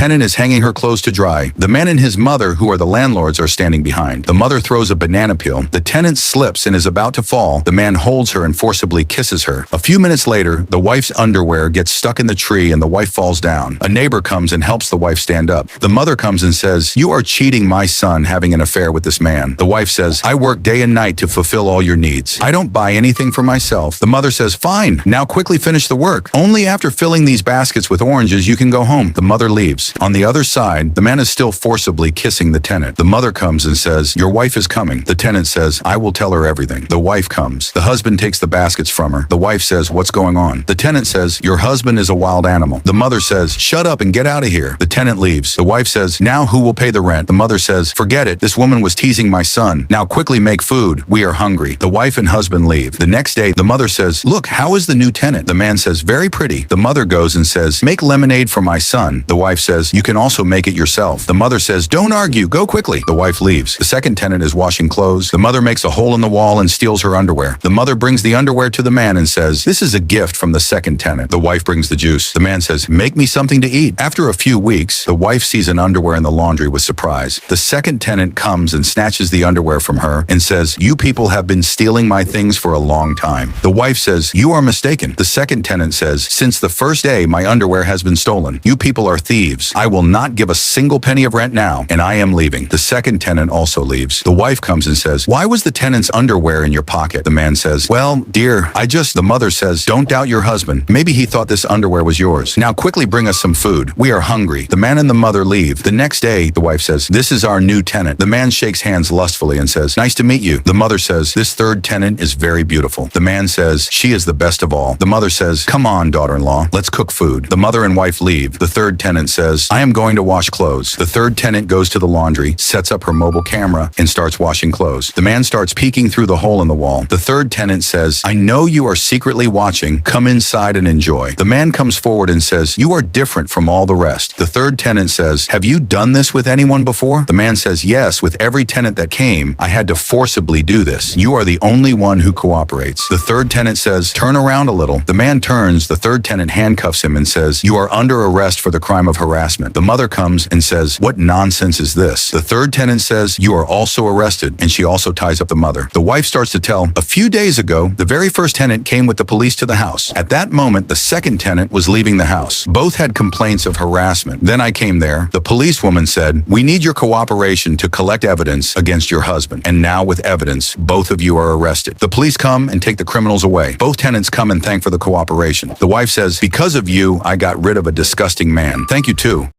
tenant is hanging her clothes to dry. The man and his mother, who are the landlords, are standing behind. The mother throws a banana peel. The tenant slips and is about to fall. The man holds her and forcibly kisses her. A few minutes later, the wife's underwear gets stuck in the tree and the wife falls down. A neighbor comes and helps the wife stand up. The mother comes and says, "You are cheating my son having an affair with this man." The wife says, "I work day and night to fulfill all your needs. I don't buy anything for myself." The mother says, "Fine, now quickly finish the work. Only after filling these baskets with oranges you can go home." The mother leaves. On the other side, the man is still forcibly kissing the tenant. The mother comes and says, "Your wife is coming." The tenant says, "I will tell her everything." The wife comes. The husband takes the baskets from her. The wife says, "What's going on?" The tenant says, "Your husband is a wild animal." The mother says, "Shut up and get out of here." The tenant leaves. The wife says, "Now who will pay the rent?" The mother says, "Forget it. This woman was teasing my son. Now quickly make food. We are hungry." The wife and husband leave. The next day, the mother says, "Look, how is the new tenant?" The man says, "Very pretty." The mother goes and says, "Make lemonade for my son." The wife says, "You can also make it yourself." The mother says, "Don't argue. Go quickly." The wife leaves. The second tenant is washing clothes. The mother makes a hole in the wall and steals her underwear. The mother brings the underwear to the man and says, "This is a gift from the second tenant." The wife brings the juice. The man says, "Make me something to eat." After a few weeks, the wife sees an underwear in the laundry with surprise. The second tenant comes and snatches the underwear from her and says, "You people have been stealing my things for a long time." The wife says, "You are mistaken." The second tenant says, "Since the first day, my underwear has been stolen. You people are thieves. I will not give a single penny of rent now, and I am leaving." The second tenant also leaves. The wife comes and says, "Why was the tenant's underwear in your pocket?" The man says, "Well, dear, The mother says, "Don't doubt your husband. Maybe he thought this underwear was yours. Now quickly bring us some food. We are hungry." The man and the mother leave. The next day, the wife says, "This is our new tenant." The man shakes hands lustfully and says, "Nice to meet you." The mother says, "This third tenant is very beautiful." The man says, "She is the best of all." The mother says, "Come on, daughter-in-law, let's cook food." The mother and wife leave. The third tenant says, "I am going to wash clothes." The third tenant goes to the laundry, sets up her mobile camera, and starts washing clothes. The man starts peeking through the hole in the wall. The third tenant says, "I know you are secretly watching. Come inside and enjoy." The man comes forward and says, "You are different from all the rest." The third tenant says, "Have you done this with anyone before?" The man says, "Yes, with every tenant that came. I had to forcibly do this. You are the only one who cooperates." The third tenant says, "Turn around a little." The man turns. The third tenant handcuffs him and says, "You are under arrest for the crime of harassment." The mother comes and says, "What nonsense is this?" The third tenant says, "You are also arrested," and she also ties up the mother. The wife starts to tell, "A few days ago, the very first tenant came with the police to the house. At that moment, the second tenant was leaving the house. Both had complaints of harassment. Then I came there. The policewoman said, 'We need your cooperation to collect evidence against your husband.' And now with evidence, both of you are arrested. The police come and take the criminals away. Both tenants come and thank for the cooperation. The wife says, 'Because of you, I got rid of a disgusting man. Thank you too.'"